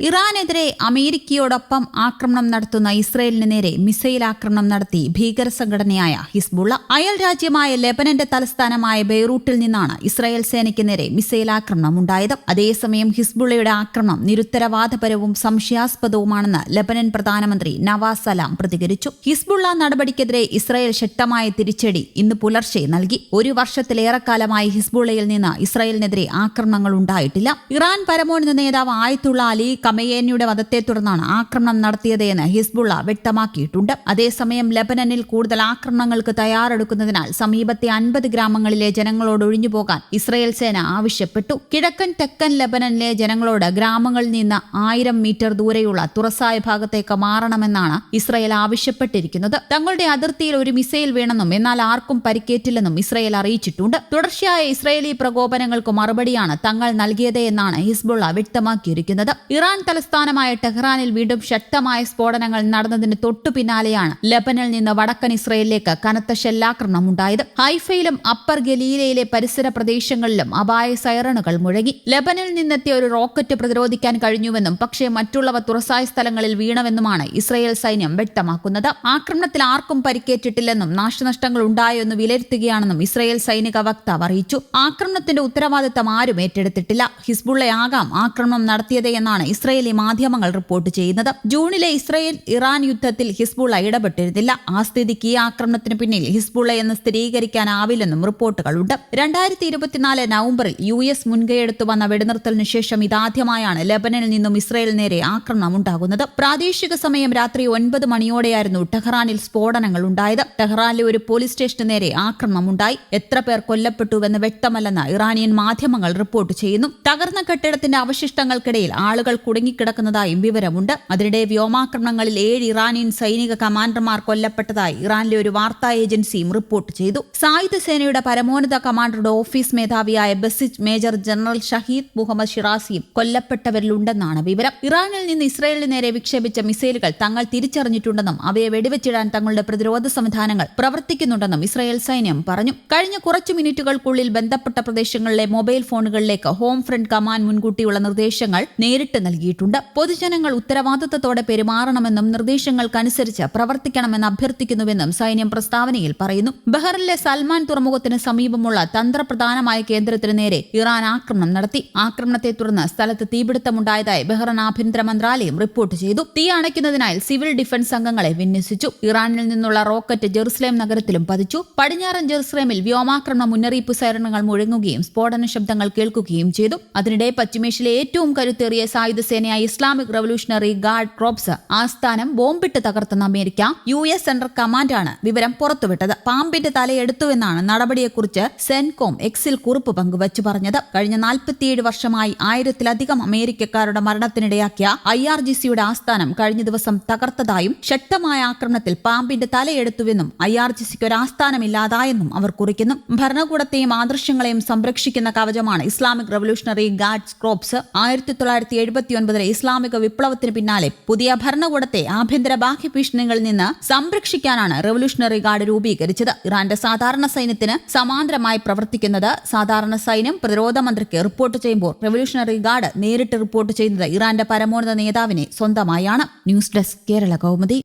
ഇറാനെതിരെ അമേരിക്കയോടൊപ്പം ആക്രമണം നടത്തുന്ന ഇസ്രയേലിന് നേരെ മിസൈൽ ആക്രമണം നടത്തി ഭീകര സംഘടനയായ ഹിസ്ബുള്ള. അയൽ രാജ്യമായ ലെബനന്റെ തലസ്ഥാനമായ ബെയ്റൂട്ടിൽ നിന്നാണ് ഇസ്രായേൽ സേനയ്ക്ക് നേരെ മിസൈൽ ആക്രമണം ഉണ്ടായത്. അതേസമയം ഹിസ്ബുള്ളയുടെ ആക്രമണം നിരുത്തരവാദപരവും സംശയാസ്പദവുമാണെന്ന് ലെബനൻ പ്രധാനമന്ത്രി നവാസ് സലാം പ്രതികരിച്ചു. ഹിസ്ബുള്ള നടപടിക്കെതിരെ ഇസ്രായേൽ ശക്തമായ തിരിച്ചടി ഇന്ന് പുലർച്ചെ നൽകി. ഒരു വർഷത്തിലേറെക്കാലമായി ഹിസ്ബുള്ളയിൽ നിന്ന് ഇസ്രായേലിനെതിരെ ആക്രമണങ്ങൾ ഉണ്ടായിട്ടില്ല. ഇറാൻ പരമോന്നത നേതാവ് ആയത്തുള്ള അലി ഖമേനിയുടെ വധത്തെ തുടർന്നാണ് ആക്രമണം നടത്തിയതെന്ന് ഹിസ്ബുള്ള വ്യക്തമാക്കിയിട്ടുണ്ട്. അതേസമയം ലെബനനിൽ കൂടുതൽ ആക്രമണങ്ങൾക്ക് തയ്യാറെടുക്കുന്നതിനാൽ സമീപത്തെ 50 ഗ്രാമങ്ങളിലെ ജനങ്ങളോട് ഒഴിഞ്ഞുപോകാൻ ഇസ്രായേൽ സേന ആവശ്യപ്പെട്ടു. കിഴക്കൻ തെക്കൻ ലെബനനിലെ ജനങ്ങളോട് ഗ്രാമങ്ങളിൽ നിന്ന് 1000 മീറ്റർ ദൂരെയുള്ള തുറസായ ഭാഗത്തേക്ക് മാറണമെന്നാണ് ഇസ്രായേൽ ആവശ്യപ്പെട്ടിരിക്കുന്നത്. തങ്ങളുടെ അതിർത്തിയിൽ ഒരു മിസൈൽ വീണെന്നും എന്നാൽ ആർക്കും പരിക്കേറ്റില്ലെന്നും ഇസ്രായേൽ അറിയിച്ചിട്ടുണ്ട്. തുടർച്ചയായ ഇസ്രായേലി പ്രകോപനങ്ങൾക്ക് മറുപടിയാണ് തങ്ങൾ നൽകിയത് എന്നാണ് ഹിസ്ബുള്ള വ്യക്തമാക്കിയിരിക്കുന്നത്. ഇറാൻ തലസ്ഥാനമായ ടെഹ്റാനിൽ വീണ്ടും ശക്തമായ സ്ഫോടനങ്ങൾ നടന്നതിന് തൊട്ടു പിന്നാലെയാണ് ലെബനിൽ നിന്ന് വടക്കൻ ഇസ്രയേലിലേക്ക് കനത്ത ഷെല്ലാക്രമണം ഉണ്ടായത്. ഹൈഫയിലും അപ്പർ ഗലീലയിലെ പരിസര പ്രദേശങ്ങളിലും അപായ സൈറണുകൾ മുഴങ്ങി. ലെബനിൽ നിന്നെത്തിയ ഒരു റോക്കറ്റ് പ്രതിരോധിക്കാൻ കഴിഞ്ഞുവെന്നും പക്ഷേ മറ്റുള്ളവ തുറസായ സ്ഥലങ്ങളിൽ വീണവെന്നുമാണ് ഇസ്രയേൽ സൈന്യം വ്യക്തമാക്കുന്നത്. ആക്രമണത്തിൽ ആർക്കും പരിക്കേറ്റിട്ടില്ലെന്നും നാശനഷ്ടങ്ങൾ ഉണ്ടായോ എന്ന് വിലയിരുത്തുകയാണെന്നും ഇസ്രയേൽ സൈനിക വക്താവ് അറിയിച്ചു. ആക്രമണത്തിന്റെ ഉത്തരവാദിത്തം ആരും ഏറ്റെടുത്തിട്ടില്ല. ഹിസ്ബുള്ളയാകാം ആക്രമണം നടത്തിയത് എന്നാണ് ഇസ്രയേലി മാധ്യമങ്ങൾ റിപ്പോർട്ട് ചെയ്യുന്നത്. ജൂണിലെ ഇസ്രയേൽ ഇറാൻ യുദ്ധത്തിൽ ഹിസ്ബുള്ള ഇടപെട്ടിരുന്നില്ല. ആ സ്ഥിതിക്ക് ഈ ആക്രമണത്തിന് പിന്നിൽ ഹിസ്ബുള്ള എന്ന് സ്ഥിരീകരിക്കാനാവില്ലെന്നും റിപ്പോർട്ടുകളുണ്ട്. 2024 നവംബറിൽ US മുൻകൈയെടുത്തു വന്ന വെടിനിർത്തലിനു ശേഷം ഇതാദ്യമായാണ് ലെബനനിൽ നിന്നും ഇസ്രയേൽ നേരെ ആക്രമണം ഉണ്ടാകുന്നത്. പ്രാദേശിക സമയം രാത്രി 9 മണിയോടെയായിരുന്നു ടെഹ്റാനിൽ സ്ഫോടനങ്ങൾ ഉണ്ടായത്. ടെഹ്റാനിലെ ഒരു പോലീസ് സ്റ്റേഷന് നേരെ ആക്രമണം ഉണ്ടായി. എത്ര പേർ കൊല്ലപ്പെട്ടുവെന്ന് വ്യക്തമല്ലെന്ന് ഇറാനിയൻ മാധ്യമങ്ങൾ റിപ്പോർട്ട് ചെയ്യുന്നു. തകർന്ന കെട്ടിടത്തിന്റെ അവശിഷ്ടങ്ങൾക്കിടയിൽ ആളുകൾ കുടുങ്ങിക്കിടക്കുന്നതായും വിവരമുണ്ട്. അതിനിടെ വ്യോമാക്രമണങ്ങളിൽ 7 ഇറാനിയൻ സൈനിക കമാൻഡർമാർ കൊല്ലപ്പെട്ടതായി ഇറാനിലെ ഒരു വാർത്താ ഏജൻസിയും റിപ്പോർട്ട് ചെയ്തു. സായുധ സേനയുടെ പരമോന്നത കമാൻഡറുടെ ഓഫീസ് മേധാവിയായ Basij major general Shahid Mohammad ഷിറാസിയും കൊല്ലപ്പെട്ടവരിലുണ്ടെന്നാണ് വിവരം. ഇറാനിൽ നിന്ന് ഇസ്രയേലിന് നേരെ വിക്ഷേപിച്ച മിസൈലുകൾ തങ്ങൾ തിരിച്ചറിഞ്ഞിട്ടുണ്ടെന്നും അവയെ വെടിവെച്ചിടാൻ തങ്ങളുടെ പ്രതിരോധ സംവിധാനങ്ങൾ പ്രവർത്തിക്കുന്നുണ്ടെന്നും ഇസ്രയേൽ സൈന്യം പറഞ്ഞു. കഴിഞ്ഞ കുറച്ചു മിനിറ്റുകൾക്കുള്ളിൽ ബന്ധപ്പെട്ട പ്രദേശങ്ങളിലെ മൊബൈൽ ഫോണുകളിലേക്ക് ഹോം ഫ്രണ്ട് കമാൻഡ് മുൻകൂട്ടിയുള്ള നിർദ്ദേശങ്ങൾ നേരിട്ട് നൽകിയിട്ടുണ്ട്. പൊതുജനങ്ങൾ ഉത്തരവാദിത്തത്തോടെ പെരുമാറണമെന്നും നിർദ്ദേശങ്ങൾക്കനുസരിച്ച് പ്രവർത്തിക്കണമെന്ന് അഭ്യർത്ഥിക്കുന്നുവെന്നും സൈന്യം പ്രസ്താവനയിൽ പറയുന്നു. ബഹറിലെ സൽമാൻ തുറമുഖത്തിന് സമീപമുള്ള തന്ത്രപ്രധാനമായ കേന്ദ്രത്തിന് നേരെ ഇറാൻ ആക്രമണം നടത്തി. ആക്രമണത്തെ തുടർന്ന് സ്ഥലത്ത് തീപിടുത്തമുണ്ടായതായി ബഹ്റൈൻ ആഭ്യന്തര മന്ത്രാലയം റിപ്പോർട്ട് ചെയ്തു. തീ അണയ്ക്കുന്നതിനായി സിവിൽ ഡിഫൻസ് സംഘങ്ങളെ വിന്യസിച്ചു. ഇറാനിൽ നിന്നുള്ള റോക്കറ്റ് ജെറുസലേം നഗരത്തിലും പതിച്ചു. പടിഞ്ഞാറൻ ജെറുസലേമിൽ വ്യോമാക്രമണ മുന്നറിയിപ്പ് സൈറണുകൾ മുഴങ്ങുകയും സ്ഫോടന ശബ്ദങ്ങൾ കേൾക്കുകയും ചെയ്തു. അതിനിടെ പശ്ചിമേഷ്യയിലെ ഏറ്റവും കരുത്തേറിയ സായുധ സേനയായ ഇസ്ലാമിക് റവല്യൂഷണറി ഗാർഡ് ക്രോപ്സ് ആസ്ഥാനം ബോംബിട്ട് തകർത്തെന്ന് അമേരിക്ക US സെൻട്രൽ കമാൻഡാണ് വിവരം പുറത്തുവിട്ടത്. പാമ്പിന്റെ തലയെടുത്തുവെന്നാണ് നടപടിയെക്കുറിച്ച് സെൻകോം എക്സിൽ കുറിപ്പ് പങ്കുവച്ചു പറഞ്ഞത്. കഴിഞ്ഞ 47 വർഷമായി 1000-ലധികം അമേരിക്കക്കാരുടെ മരണത്തിനിടയാക്കിയ IRGCയുടെ ആസ്ഥാനം കഴിഞ്ഞ ദിവസം തകർത്തതായും ശക്തമായ ആക്രമണത്തിൽ പാമ്പിന്റെ തലയെടുത്തുവെന്നും IRGCക്ക് ഒരു ആസ്ഥാനമില്ലാതായെന്നും അവർ കുറിക്കുന്നു. ഭരണകൂടത്തെയും ആദർശങ്ങളെയും സംരക്ഷിക്കുന്ന കവചമാണ് ഇസ്ലാമിക് റവല്യൂഷണറി ഗാർഡ്സ് ക്രോപ്സ്. 1979 ഇസ്ലാമിക വിപ്ലവത്തിന് പിന്നാലെ പുതിയ ഭരണകൂടത്തെ ആഭ്യന്തര ബാഹ്യ ഭീഷണികളിൽ നിന്ന് സംരക്ഷിക്കാനാണ് റവല്യൂഷണറി ഗാർഡ് രൂപീകരിച്ചത്. ഇറാന്റെ സാധാരണ സൈന്യത്തിന് സമാന്തരമായി പ്രവർത്തിക്കുന്നത്. സാധാരണ സൈന്യം പ്രതിരോധ മന്ത്രിക്ക് റിപ്പോർട്ട് ചെയ്യുമ്പോൾ റവല്യൂഷണറി ഗാർഡ് നേരിട്ട് റിപ്പോർട്ട് ചെയ്യുന്നത് ഇറാന്റെ പരമോന്നത നേതാവിനെ സ്വന്തമായാണ്. News desk Kerala Kaumudi.